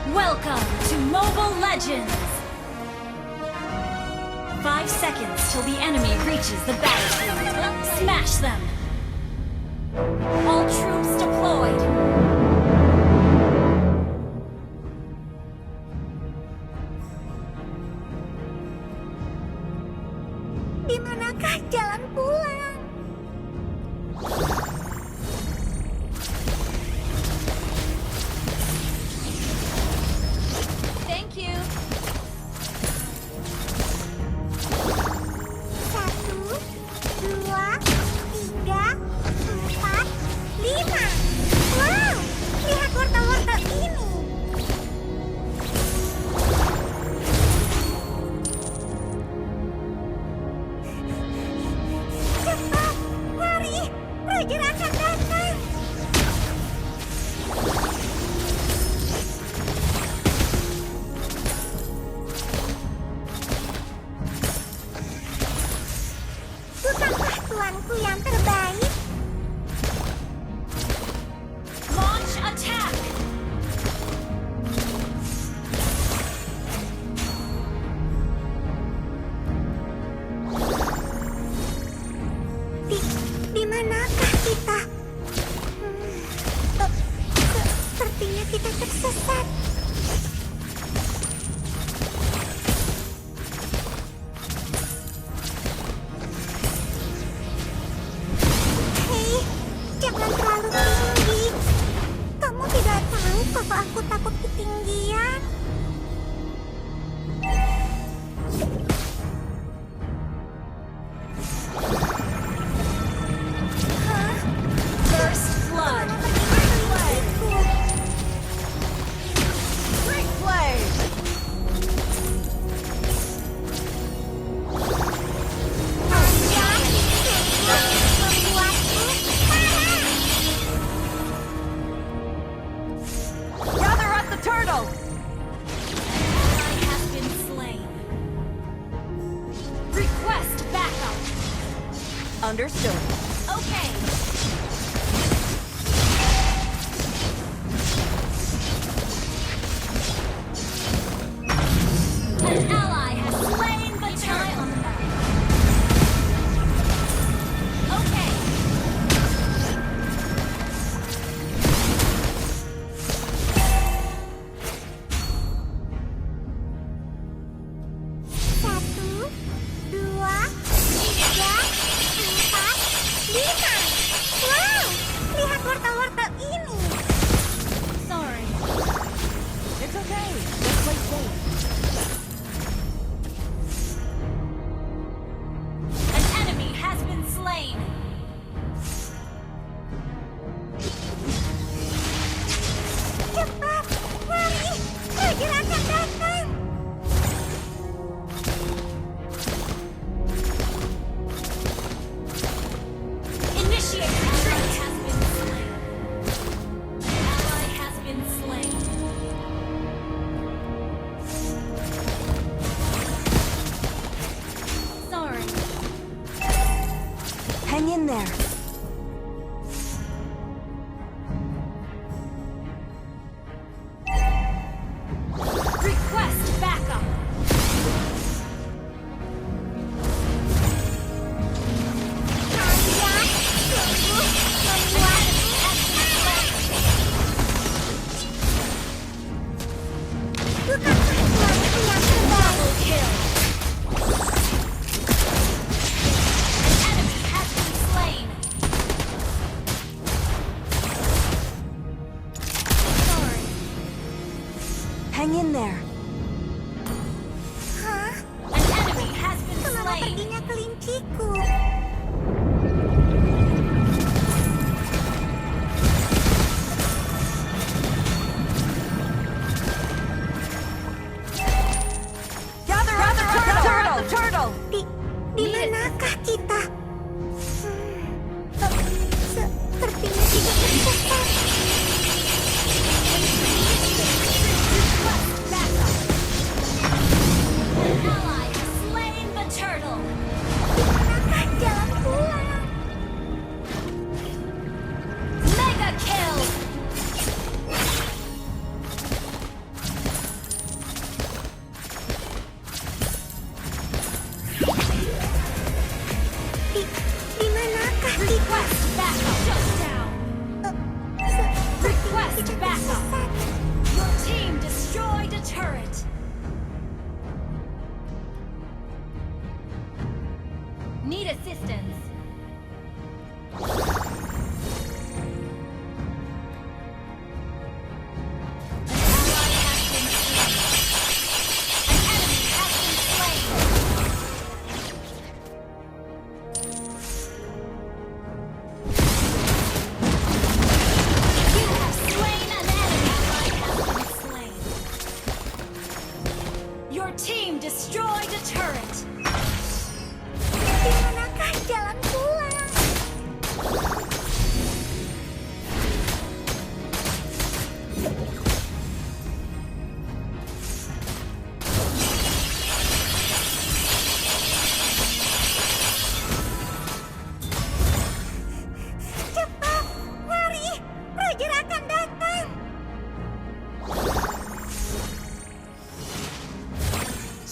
Welcome to Mobile Legends! 5 seconds till the enemy reaches the battlefield. Smash them! All troops deployed! Di manakah jalan pulang? Thank you! 1, 2, 3, 4, 5. Wow, lihat wortel-wortel ini. Cepat, lari, Roger akan datang. Bukankah tuanku yang terbaik? Launch attack! Di manakah kita? Sepertinya kita tersesat. Hei, jangan terlalu tinggi. Kamu tidak tahu kalau aku takut ketinggian. Hah? First blood! Trick play! Kalian sungguh membuatku marah. Gather up the turtle! Ally has been slain. Request backup! Understood. Okay. An ally has slain the turtle. Okay. Satu, dua, tiga, empat, lima. Wow, lihat wortel-wortel ini. Sorry. It's okay. Just play safe. An enemy has been slain. Cepat, lari, Roger akan datang. Initiate. Ally has been slain. Ally has been slain. Sorry. Hang in there. Request backup. Kalian sungguh membuatku. Bukankah tuanku yang terbaik? Double kill. An enemy has been slain. Sorry. Hang in there. Hah? An enemy has been Kemana slain. perginya kelinciku? Gather up the turtle! Di manakah kita? Sepertinya kita tersesat. Request backup. An ally has slain the turtle. Di manakah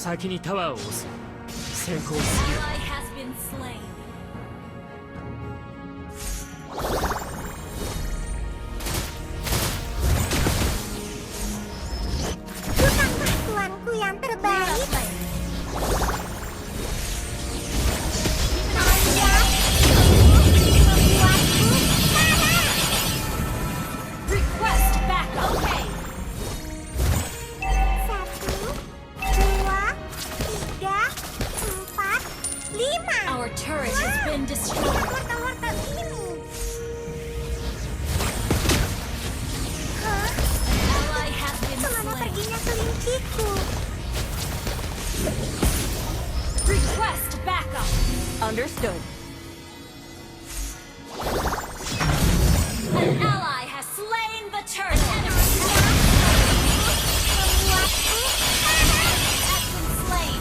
先にタワーを押す。先行するよ。 Ally has been slain. Bukankah tuanku yang terbaik? Kalian membuatku marah. Request backup. Okay. 1, 2, 3, 4, 5. Our turret has been destroyed. Wortel-wortel ini. Hah? Ally has been Kemana slain. perginya kelinciku? Request backup. Understood. An ally has slain the turret. Enemy Membuatku has been slain.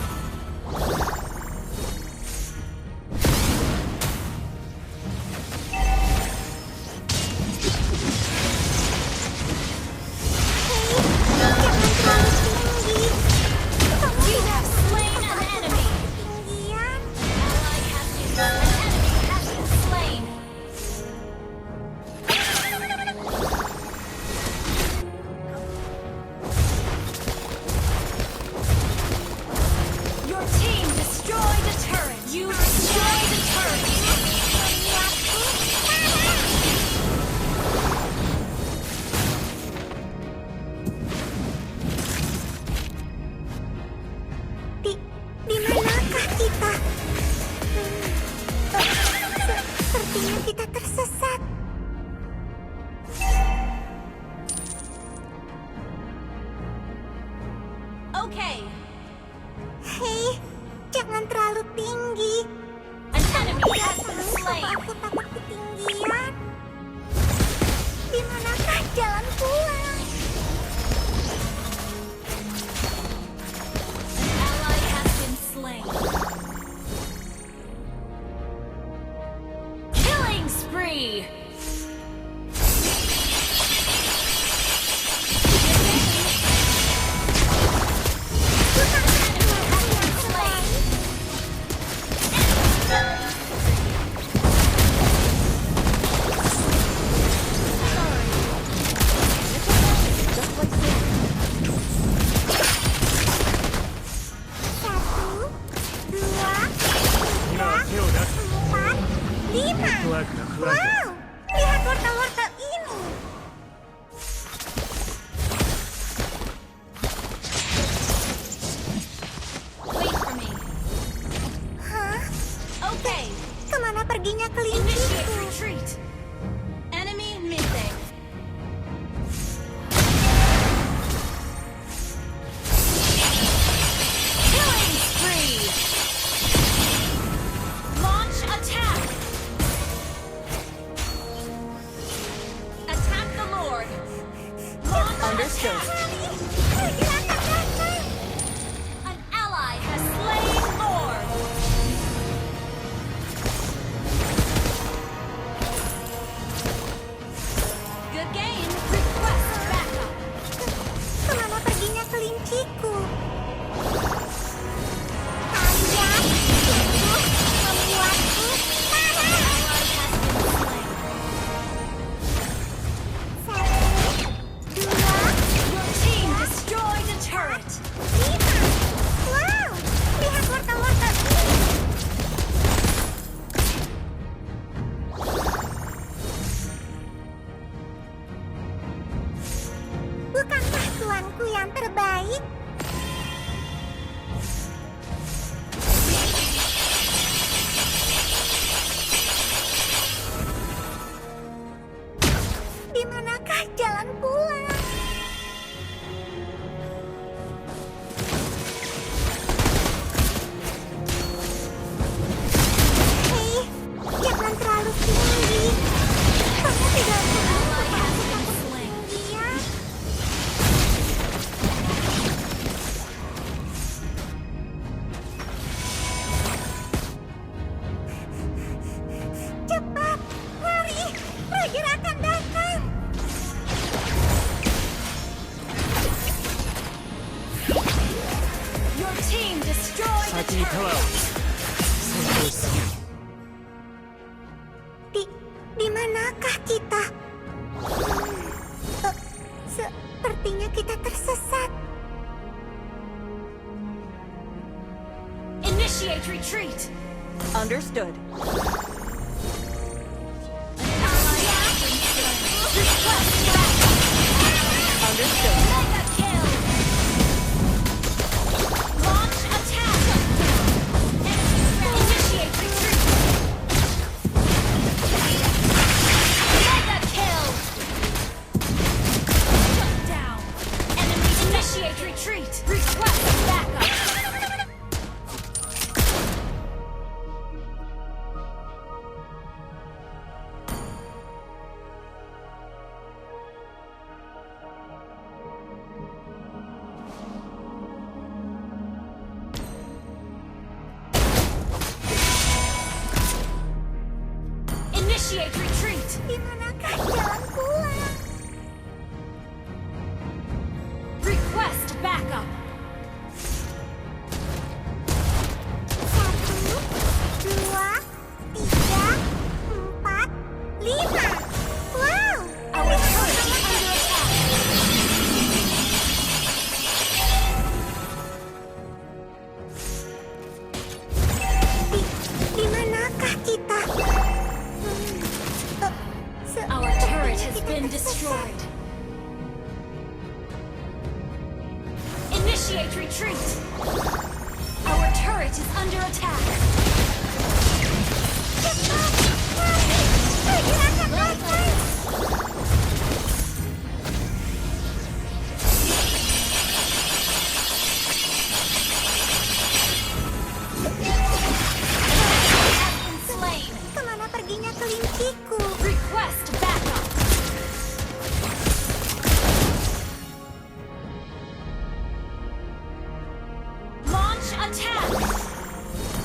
jangan terlalu tinggi. Kamu You tidak have slain an enemy. ketinggian. Ally has been an enemy has been slain. Your team destroyed a turret. You destroyed a turret. Di manakah kita? Sepertinya kita tersesat. Okay. Hei, jangan terlalu tinggi. An enemy has Tahu been apa slain. aku takut ketinggian? Di manakah jalan pulang? An ally has been slain. Killing spree. Bukankah tuanku yang terbaik? Just like Satan. 1, 2, 今は手を出す。 4, 5. フットワークが不安定。 Wow, lihat wortel-wortel ini. Wait for me. Hah? Okay. Kemana perginya Initiate kelinciku? retreat. Enemy missing. Killing spree. Launch attack. Attack the Lord. Launch Understood. attack. Pergerakan datang. An ally has slain Lord. Good game. Request backup. Kemana perginya kelinciku? Kalian sungguh membuatku marah. Ally has been slain. 1, 2, Your team destroyed a turret. 5. Wow, lihat wortel-wortel ini. Bukankah tuanku yang terbaik? Di manakah jalan pulang? Hei, jangan terlalu tinggi. Kamu tidak tahu Ally apa has aku been takut slain. ketinggian. Cepat, lari! Prajurit akan datang! Your team 先にタワーを先行しすぎる。 Di manakah kita? Sepertinya kita tersesat. Initiate retreat. Understood. Understood. Mega kill. Launch attack. Initiate retreat. Mega kill. Shut down. Enemy initiate retreat. Request backup. Initiate retreat. Di manakah jalan pulang? Request backup. 1, 2, 3, 4, 5. Wow! Our turret is under attack. Di manakah kita? Our turret has been destroyed. Initiate retreat. Our turret is under attack. Pergerakan bajai! Has been slain. Kemana perginya kelinciku? Request backup. Launch attack.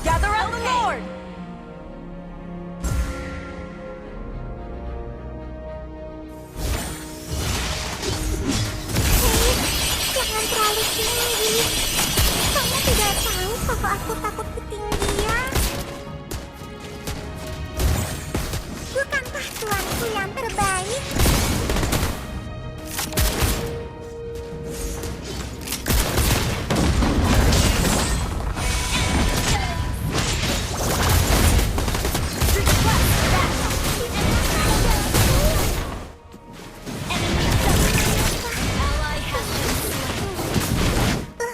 Gather round the Lord. Jangan terlalu tinggi. Kamu tidak tahu bahwa aku takut ketinggian. Bukankah tuanku yang terbaik? Request backup. Enemy double. Ally has been slain.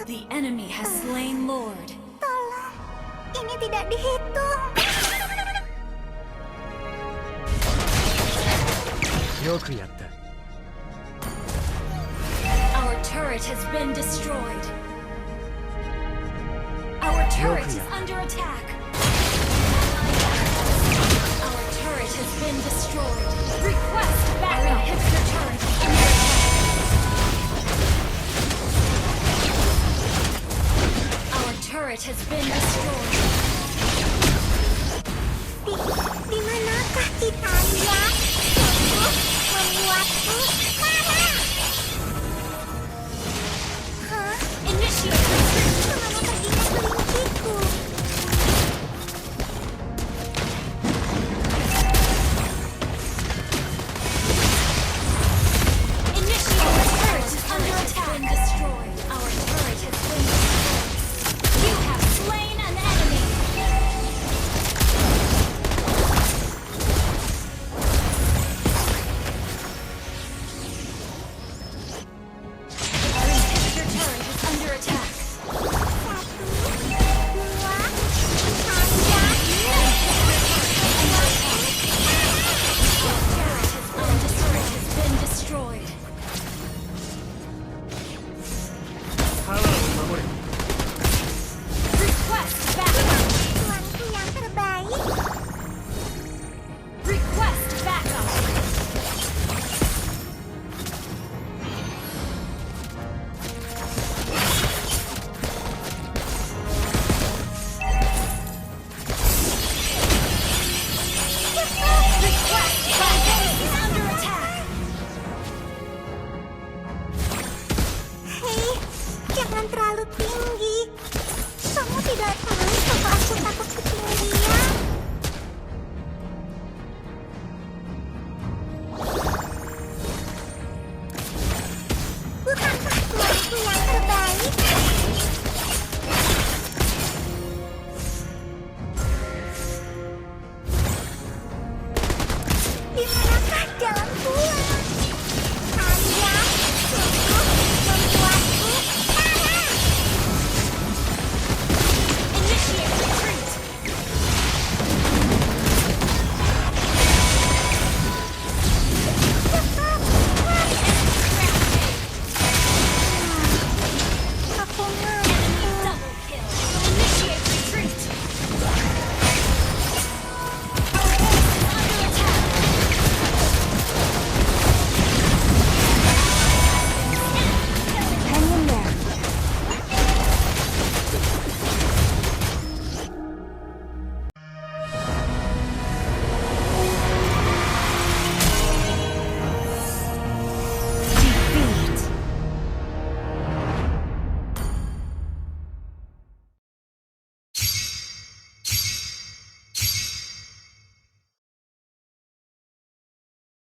The enemy has slain Lord. Tolong, ini tidak dihitung. よくやった。 Our turret has been destroyed. Our turret is under attack. Our turret has been destroyed. Request backup. Our inhibitor turret is under attack. Our turret has been destroyed. Di manakah kita ya? Sungguh membuatku